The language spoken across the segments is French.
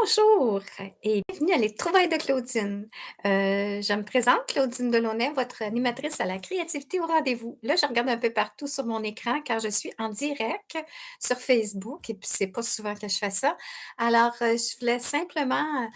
Bonjour et bienvenue à Les Trouvailles de Claudine. Je me présente, Claudine Delaunay, votre animatrice à la créativité au rendez-vous. Là, je regarde un peu partout sur mon écran car je suis en direct sur Facebook et puis c'est pas souvent que je fais ça. Alors, je voulais simplement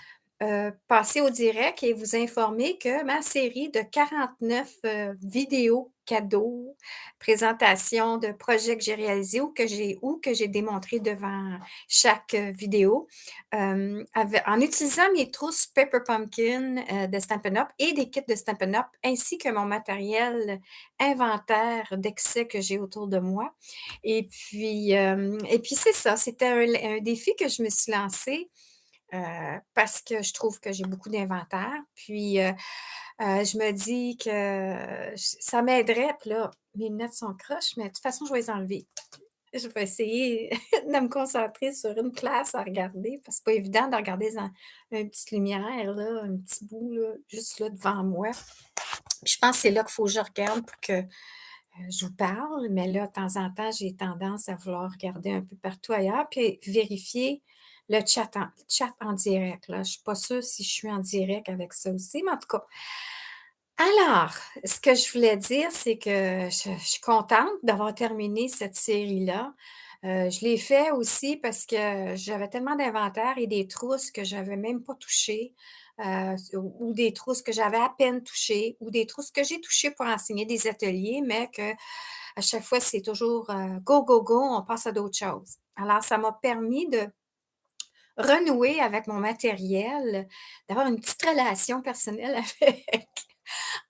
passer au direct et vous informer que ma série de 49 vidéos cadeaux, présentations de projets que j'ai réalisés ou que j'ai démontrés devant chaque vidéo, en utilisant mes trousses Paper Pumpkin, de Stampin' Up et des kits de Stampin' Up, ainsi que mon matériel inventaire d'excès que j'ai autour de moi. Et puis c'est ça, c'était un défi que je me suis lancé, parce que je trouve que j'ai beaucoup d'inventaire. Puis, je me dis que ça m'aiderait. Puis là, mes lunettes sont croches, mais de toute façon, je vais les enlever. Je vais essayer de me concentrer sur une place à regarder, parce que c'est pas évident de regarder dans une petite lumière, là, un petit bout, là, juste là devant moi. Puis je pense que c'est là qu'il faut que je regarde pour que je vous parle, mais là, de temps en temps, j'ai tendance à vouloir regarder un peu partout ailleurs, puis vérifier le chat en direct, là. Je suis pas sûre si je suis en direct avec ça aussi, mais en tout cas. Alors, ce que je voulais dire, c'est que je suis contente d'avoir terminé cette série-là. Je l'ai fait aussi parce que j'avais tellement d'inventaire et des trousses que j'avais même pas touchées, ou des trousses que j'avais à peine touchées, ou des trousses que j'ai touchées pour enseigner des ateliers, mais que à chaque fois, c'est toujours, go, go, go, on passe à d'autres choses. Alors ça m'a permis de renouer avec mon matériel, d'avoir une petite relation personnelle avec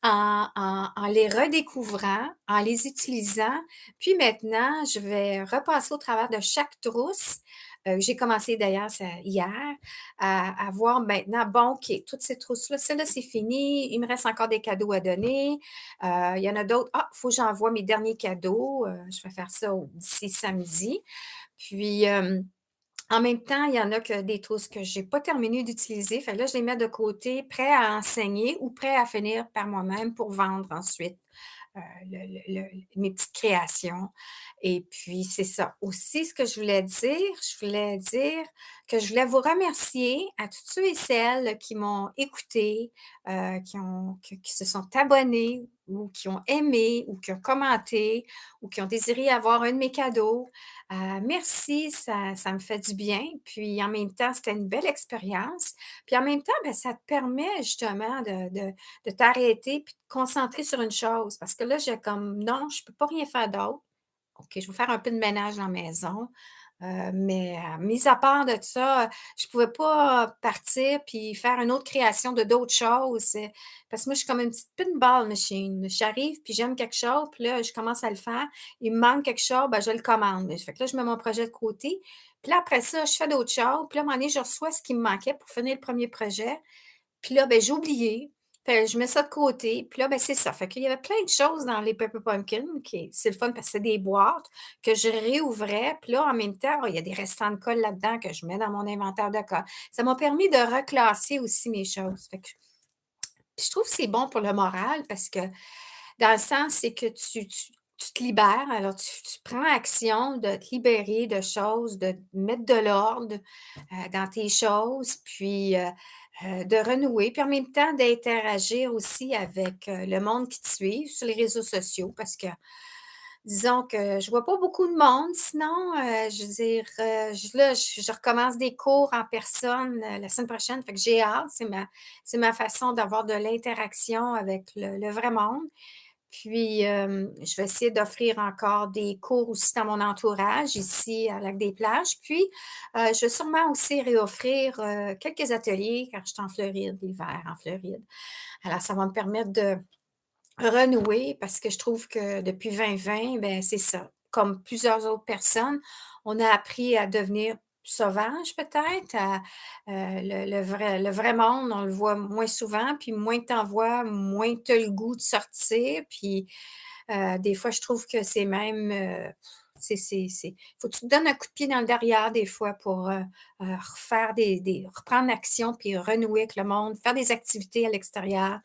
en les redécouvrant, en les utilisant. Puis maintenant, je vais repasser au travers de chaque trousse. J'ai commencé d'ailleurs ça hier, à voir maintenant, bon, OK, toutes ces trousses-là, celle-là, c'est fini. Il me reste encore des cadeaux à donner. Il y en a d'autres. Ah, il faut que j'envoie mes derniers cadeaux. Je vais faire ça d'ici samedi. Puis, en même temps, il y en a que des trousses que j'ai pas terminé d'utiliser. Fait que là, je les mets de côté, prêts à enseigner ou prêts à finir par moi-même pour vendre ensuite, mes petites créations. Et puis, c'est ça. Aussi, ce que je voulais dire que je voulais vous remercier à tous ceux et celles qui m'ont écouté, qui se sont abonnés ou qui ont aimé ou qui ont commenté ou qui ont désiré avoir un de mes cadeaux. Merci, ça me fait du bien. Puis en même temps, c'était une belle expérience. Puis en même temps, ben, ça te permet justement de t'arrêter puis de te concentrer sur une chose. Parce que là, j'ai comme non, je peux pas rien faire d'autre. OK, je vais faire un peu de ménage dans la maison, mais mis à part de ça, je pouvais pas partir puis faire une autre création de d'autres choses, parce que moi, je suis comme une petite pinball machine. J'arrive puis j'aime quelque chose, puis là, je commence à le faire. Il me manque quelque chose, ben, je le commande. Fait que là, je mets mon projet de côté. Puis là, après ça, je fais d'autres choses. Puis là, à un moment donné, je reçois ce qui me manquait pour finir le premier projet. Puis là, ben, j'ai oublié. Fait que je mets ça de côté. Puis là, ben, c'est ça. Fait qu'il y avait plein de choses dans les Pepper Pumpkin qui c'est le fun parce que c'est des boîtes que je réouvrais. Puis là, en même temps, il y a des restants de colle là-dedans que je mets dans mon inventaire de colle. Ça m'a permis de reclasser aussi mes choses. Fait que puis je trouve que c'est bon pour le moral parce que dans le sens, c'est que tu te libères. Alors, tu prends action de te libérer de choses, de mettre de l'ordre, dans tes choses, puis, de renouer, puis en même temps d'interagir aussi avec, le monde qui te suit sur les réseaux sociaux parce que disons que je vois pas beaucoup de monde sinon, je veux dire, je recommence des cours en personne, la semaine prochaine, fait que j'ai hâte. C'est ma façon d'avoir de l'interaction avec le vrai monde. Puis, je vais essayer d'offrir encore des cours aussi dans mon entourage ici à Lac-des-Plages. Puis, je vais sûrement aussi réoffrir, quelques ateliers quand je suis en Floride, l'hiver en Floride. Alors ça va me permettre de renouer parce que je trouve que depuis 2020, ben, c'est ça. Comme plusieurs autres personnes, on a appris à devenir sauvage peut-être, le vrai monde, on le voit moins souvent, puis moins tu en vois, moins tu as le goût de sortir, puis, des fois, je trouve que c'est même, c'est faut que tu te donnes un coup de pied dans le derrière des fois pour, refaire reprendre action puis renouer avec le monde, faire des activités à l'extérieur.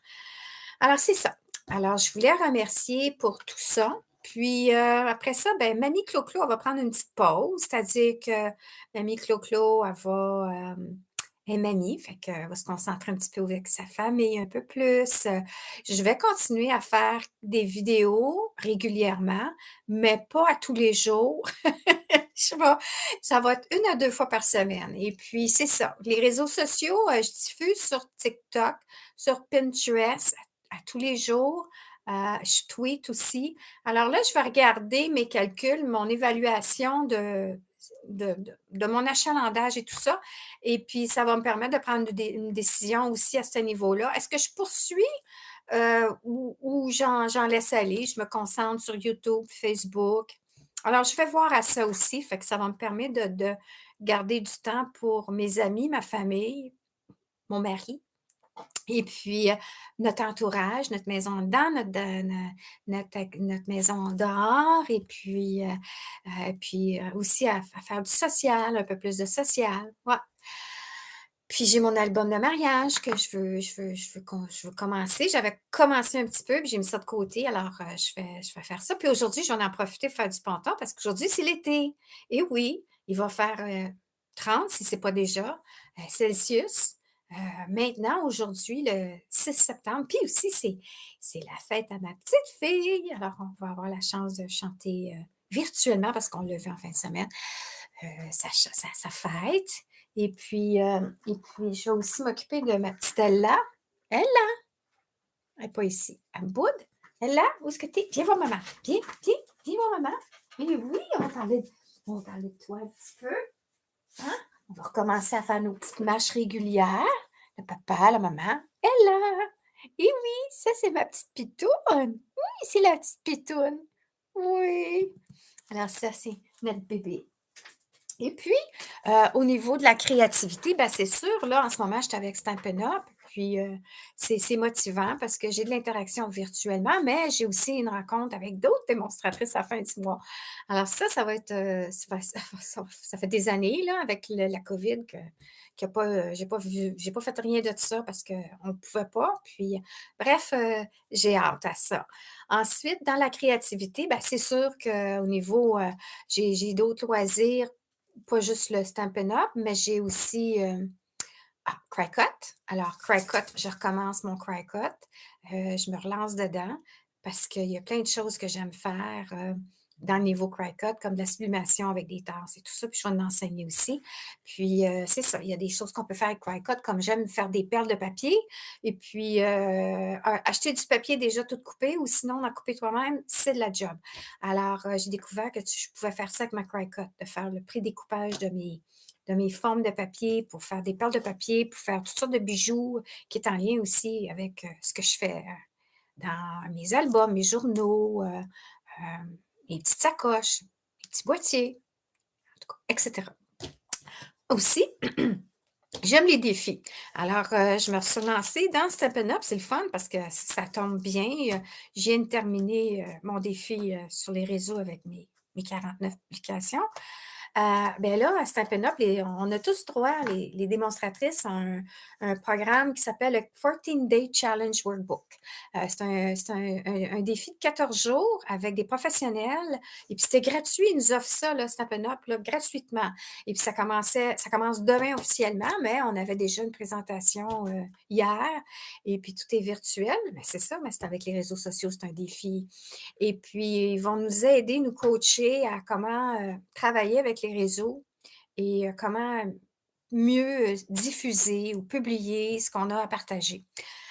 Alors c'est ça. Alors je voulais remercier pour tout ça. Puis, après ça, ben, mamie Clo-Clo, elle va prendre une petite pause, c'est-à-dire que mamie Clo-Clo, elle va, Elle est mamie, fait qu'elle va se concentrer un petit peu avec sa famille un peu plus. Je vais continuer à faire des vidéos régulièrement, mais pas à tous les jours. Je vais Ça va être 1 à 2 fois par semaine et puis c'est ça. Les réseaux sociaux, je diffuse sur TikTok, sur Pinterest à tous les jours. Je tweete aussi. Alors là, je vais regarder mes calculs, mon évaluation de mon achalandage et tout ça et puis ça va me permettre de prendre une décision aussi à ce niveau-là. Est-ce que je poursuis, ou j'en laisse aller? Je me concentre sur YouTube, Facebook. Alors je vais voir à ça aussi, fait que ça va me permettre de garder du temps pour mes amis, ma famille, mon mari et puis, notre entourage, notre maison dedans, notre maison dehors et puis, aussi à faire du social, un peu plus de social, ouais. Puis j'ai mon album de mariage que je veux commencer. J'avais commencé un petit peu, puis j'ai mis ça de côté, alors, je vais faire ça. Puis aujourd'hui, j'en ai en profiter pour faire du ponton parce qu'aujourd'hui, c'est l'été et oui, il va faire, 30 si c'est pas déjà, Celsius, maintenant, aujourd'hui, le 6 septembre. Puis aussi, c'est la fête à ma petite fille, alors on va avoir la chance de chanter, virtuellement parce qu'on l'a vu en fin de semaine, sa fête et puis je vais aussi m'occuper de ma petite Ella. Ella, elle est pas ici. Elle me boude. Ella, où est-ce que tu es? Viens voir maman. Viens, viens, viens voir maman. Eh oui, on va parler de toi un petit peu, hein? On va recommencer à faire nos petites marches régulières. Le papa, la maman. Ella! Eh oui, ça c'est ma petite pitoune. Oui, c'est la petite pitoune. Oui. Alors ça, c'est notre bébé. Et puis, au niveau de la créativité, ben, c'est sûr, là, en ce moment, je suis avec Stampin' Up, puis, c'est motivant parce que j'ai de l'interaction virtuellement, mais j'ai aussi une rencontre avec d'autres démonstratrices à la fin du mois. Alors ça va être, ça fait des années, là, avec la COVID que qu'il y a pas, j'ai pas fait rien de ça parce qu'on ne pouvait pas, puis bref, j'ai hâte à ça. Ensuite, dans la créativité, ben, c'est sûr qu'au niveau, j'ai d'autres loisirs pas juste le Stampin' Up, mais j'ai aussi, Cricut. Alors Cricut, je recommence mon Cricut. Je me relance dedans parce qu'il y a plein de choses que j'aime faire, dans le niveau Cricut, comme de la sublimation avec des tasses et tout ça, puis je vais en enseigner aussi. Puis, c'est ça, il y a des choses qu'on peut faire avec Cricut, comme j'aime faire des perles de papier et puis, acheter du papier déjà tout coupé ou sinon en couper toi-même, c'est de la job. Alors, j'ai découvert que je pouvais faire ça avec ma Cricut, de faire le pré-découpage de mes formes de papier pour faire des perles de papier, pour faire toutes sortes de bijoux qui est en lien aussi avec, ce que je fais, dans mes albums, mes journaux, mes petites sacoches, mes petits boîtiers, en tout cas, et cetera. Aussi, j'aime les défis. Alors, je me suis lancée dans Step Up. C'est le fun parce que ça tombe bien. Je viens de terminer, mon défi, sur les réseaux avec mes 49 publications. Ben là, à Stampin' Up, on a tous droit, les démonstratrices, à un programme qui s'appelle le 14 Day Challenge Workbook. C'est un défi de 14 jours avec des professionnels et puis c'était gratuit. Ils nous offrent ça, là, Stampin' Up, là, gratuitement. Et puis ça commence demain officiellement, mais on avait déjà une présentation, hier et puis tout est virtuel. Mais c'est ça, mais c'est avec les réseaux sociaux, c'est un défi. Et puis, ils vont nous aider, nous coacher à comment, travailler avec les réseaux et comment mieux, diffuser ou publier ce qu'on a à partager.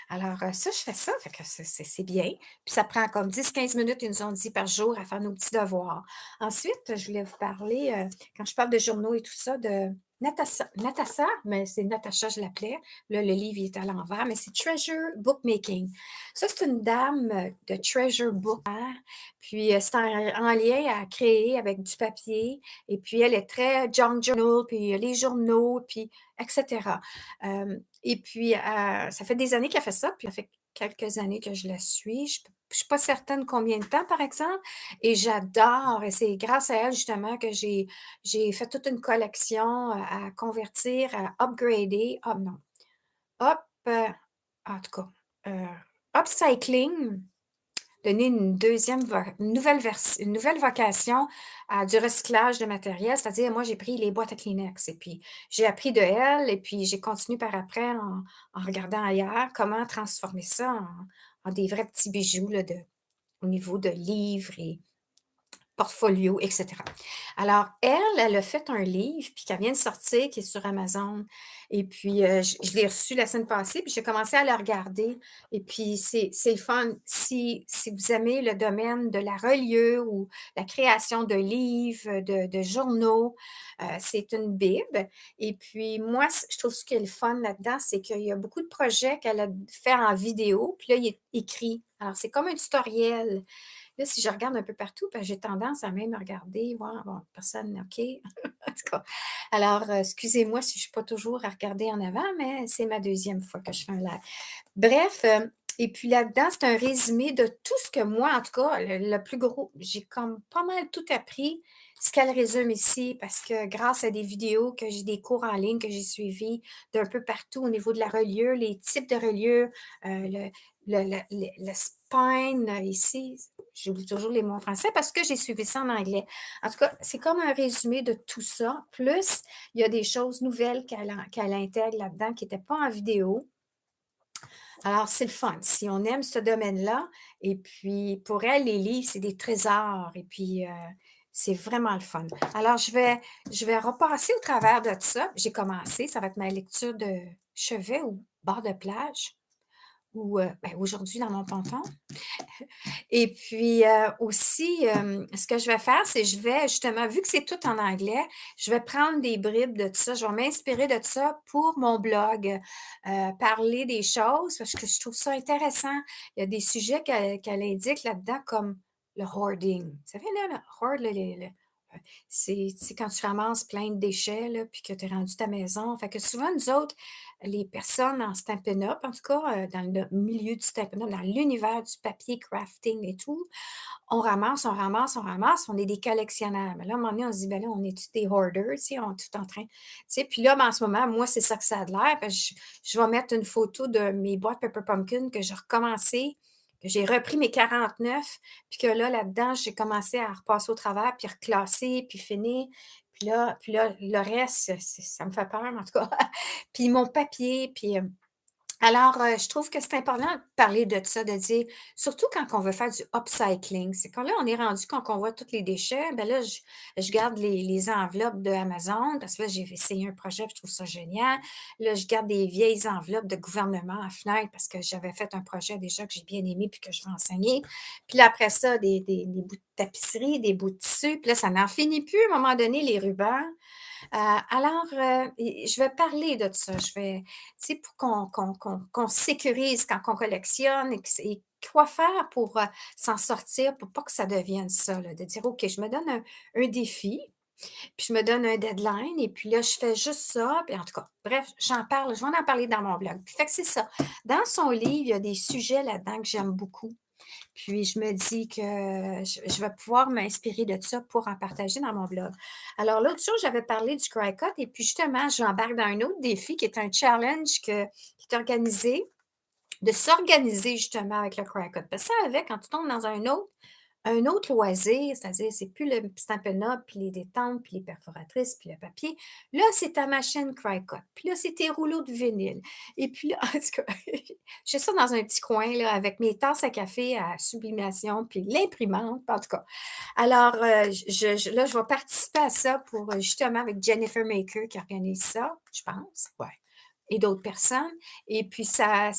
Alors, ça, je fais ça, fait que c'est bien. Puis ça prend comme 10 15 minutes, ils nous ont dit par jour à faire nos petits devoirs. Ensuite, je voulais vous parler, quand je parle de journaux et tout ça, de Natasha, mais c'est Natacha, je l'appelais. Là, le livre, il est à l'envers, mais c'est Treasure Bookmaking. Ça, c'est une dame, de Treasure Book, hein, puis, c'est en lien à créer avec du papier et puis elle est très junk journal, puis les journaux, puis et cetera. Et puis, ça fait des années qu'elle fait ça, puis ça fait quelques années que je la suis. Je suis pas certaine combien de temps, par exemple, et j'adore et c'est grâce à elle justement que j'ai fait toute une collection, à convertir, à upgrader, non, up, en tout cas, upcycling donné une deuxième vo une nouvelle vocation à du recyclage de matériel. C'est-à-dire, moi, j'ai pris les boîtes à Kleenex et puis j'ai appris de elle et puis j'ai continué par après en regardant ailleurs comment transformer ça en des vrais petits bijoux là de au niveau de livres et portfolio et cetera. Alors elle, elle a fait un livre, puis qu'elle vient de sortir, qui est sur Amazon et puis, je l'ai reçu la semaine passée, puis j'ai commencé à le regarder et puis c'est le fun. Si vous aimez le domaine de la reliure ou la création de livres, de journaux, c'est une bible et puis moi, je trouve ce qui est le fun là-dedans, c'est qu'il y a beaucoup de projets qu'elle a fait en vidéo, puis là, il est écrit. Alors c'est comme un tutoriel. Là, si je regarde un peu partout, ben, j'ai tendance à même regarder, voir, bon, personne, OK. En tout cas, alors, excusez-moi si je ne suis pas toujours à regarder en avant, mais c'est ma deuxième fois que je fais un live. Bref, et puis là-dedans, c'est un résumé de tout ce que moi, en tout cas, le plus gros, j'ai comme pas mal tout appris, ce qu'elle résume ici, parce que grâce à des vidéos que j'ai des cours en ligne que j'ai suivis d'un peu partout au niveau de la reliure, les types de reliure, le spine ici, j'oublie toujours les mots en français parce que j'ai suivi ça en anglais. En tout cas, c'est comme un résumé de tout ça. Plus, il y a des choses nouvelles qu'elle intègre là-dedans qui n'étaient pas en vidéo. Alors, c'est le fun. Si on aime ce domaine-là, et puis pour elle, les livres, c'est des trésors, et puis c'est vraiment le fun. Alors, je vais repasser au travers de ça. J'ai commencé, ça va être ma lecture de chevet ou bord de plage, ou ben, aujourd'hui dans mon ponton. Et puis, aussi, ce que je vais faire, c'est je vais justement, vu que c'est tout en anglais, je vais prendre des bribes de ça. Je vais m'inspirer de ça pour mon blog, parler des choses parce que je trouve ça intéressant. Il y a des sujets qu'elle indique là-dedans comme le hoarding. Vous savez, là, le hoard, là, c'est quand tu ramasses plein de déchets, là, puis que tu es rendu ta maison. Fait que souvent, nous autres, les personnes en Stampin' Up, en tout cas, dans le milieu du Stampin' Up, dans l'univers du papier crafting et tout, on ramasse, on ramasse, on ramasse, on est des collectionneurs. Mais là, à un moment donné, on se dit: «Ben là, on est-tu des hoarders?» Tu sais, on est tout en train tu sais? Puis là, ben, en ce moment, moi, c'est ça que ça a de l'air, parce que je vais mettre une photo de mes boîtes Pepper Pumpkin que j'ai recommencé, que j'ai repris mes 49, puis que là-dedans, j'ai commencé à repasser au travers, puis reclasser, puis finir. Puis là, le reste, ça me fait peur, en tout cas. Puis mon papier, puis, alors, je trouve que c'est important de parler de ça, de dire surtout quand on veut faire du upcycling. C'est quand là, on est rendu quand on voit tous les déchets, ben là, je garde les enveloppes de Amazon parce que là, j'ai essayé un projet, je trouve ça génial. Là, je garde des vieilles enveloppes de gouvernement à Fnac parce que j'avais fait un projet déjà que j'ai bien aimé puis que je vais enseigner. Puis là, après ça, des bouts de tapisserie, des bouts de tissu, puis là, ça n'en finit plus à un moment donné, les rubans. Alors, et je vais parler de ça. Je vais, tu sais, pour qu'on sécurise quand on collectionne et quoi faire pour s'en sortir, pour pas que ça devienne ça, là, de dire, OK, je me donne un défi, puis je me donne un deadline, et puis là, je fais juste ça. Puis en tout cas, bref, j'en parle, je vais en parler dans mon blog. Puis fait que c'est ça. Dans son livre, il y a des sujets là-dedans que j'aime beaucoup. Puis je me dis que je vais pouvoir m'inspirer de ça pour en partager dans mon blog. Alors l'autre jour, j'avais parlé du Cry-Cut et puis justement, j'embarque dans un autre défi qui est un challenge qui est organisé, de s'organiser justement avec le Cry-Cut. Parce que ça avec, quand tu tombes dans un autre loisir, c'est-à-dire c'est plus le Stampin' Up, puis les détentes, puis les perforatrices, puis le papier. Là, c'est ta machine Cry-Cut. Puis là, c'est tes rouleaux de vinyle. Et puis là, en tout cas, j'ai ça dans un petit coin là, avec mes tasses à café à sublimation, puis l'imprimante, en tout cas. Alors, là, je vais participer à ça pour justement avec Jennifer Maker qui organise ça, je pense. Ouais. Et d'autres personnes. Et puis, ça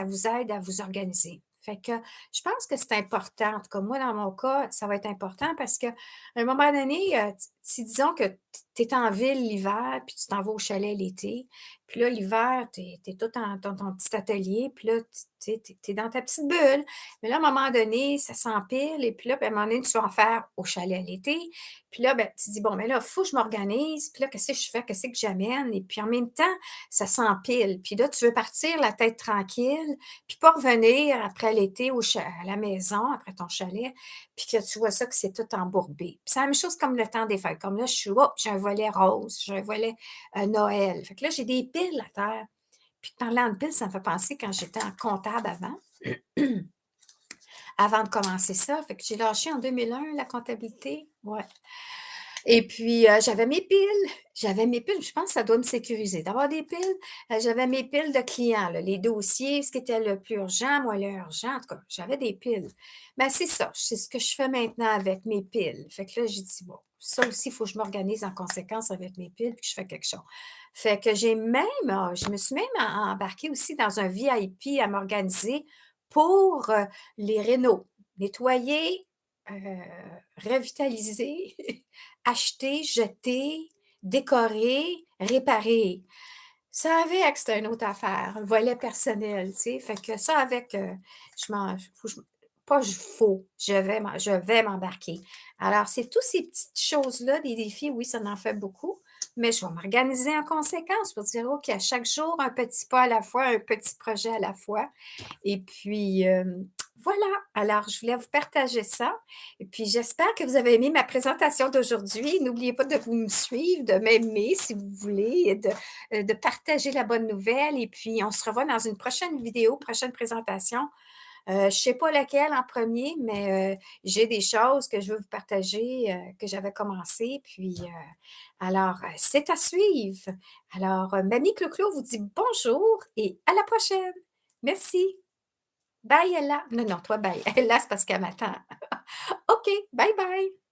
vous aide à vous organiser. Fait que je pense que c'est important. En tout cas, moi, dans mon cas, ça va être important parce qu'à un moment donné, si disons que tu es en ville l'hiver, puis tu t'en vas au chalet l'été, puis là, l'hiver, tu es tout dans ton petit atelier, puis là, tu es dans ta petite bulle. Mais là, à un moment donné, ça s'empile, et puis là, ben, à un moment donné, tu vas en faire au chalet l'été. Puis là, ben, tu te dis, bon, mais là, il faut que je m'organise. Puis là, qu'est-ce que je fais? Qu'est-ce que j'amène? Et puis en même temps, ça s'empile. Puis là, tu veux partir la tête tranquille, puis pas revenir après l'été à la maison, après ton chalet, puis que tu vois ça que c'est tout embourbé. Puis c'est la même chose comme le temps des fêtes. Comme là, je suis, oh, j'ai un volet rose, j'ai un volet Noël. Fait que là, j'ai des piles à terre. Puis parlant de piles, ça me fait penser quand j'étais en comptable avant. avant de commencer ça. Fait que j'ai lâché en 2001 la comptabilité, ouais. Et puis, j'avais mes piles, je pense que ça doit me sécuriser d'avoir des piles. J'avais mes piles de clients, là, les dossiers, ce qui était le plus urgent, moins urgent, en tout cas, j'avais des piles. Mais c'est ça, c'est ce que je fais maintenant avec mes piles. Fait que là, j'ai dit: «Bon, ça aussi, il faut que je m'organise en conséquence avec mes piles, puis que je fais quelque chose». Fait que je me suis même embarquée aussi dans un VIP à m'organiser pour, les rénaux. Nettoyer, heu, revitaliser, acheter, jeter, décorer, réparer. Ça avec, c'était une autre affaire, un volet personnel, tu sais? Fait que ça avec, je m'en faut je pas je faut, je vais m'embarquer. Alors, c'est tous ces petites choses-là, des défis, oui, ça en fait beaucoup, mais je vais m'organiser en conséquence pour dire: «OK, à chaque jour, un petit pas à la fois, un petit projet à la fois». Et puis, voilà, alors je voulais vous partager ça et puis j'espère que vous avez aimé ma présentation d'aujourd'hui. N'oubliez pas de vous me suivre, de m'aimer si vous voulez et de partager la bonne nouvelle et puis on se revoit dans une prochaine vidéo, prochaine présentation. Je ne sais pas laquelle en premier, mais, j'ai des choses que je veux vous partager, que j'avais commencé puis, alors, c'est à suivre. Alors, mamie Clou-Clou vous dit bonjour et à la prochaine. Merci. Bye Ella. Non, non, toi bye. Ella, c'est parce qu'elle m'attend. OK, bye bye.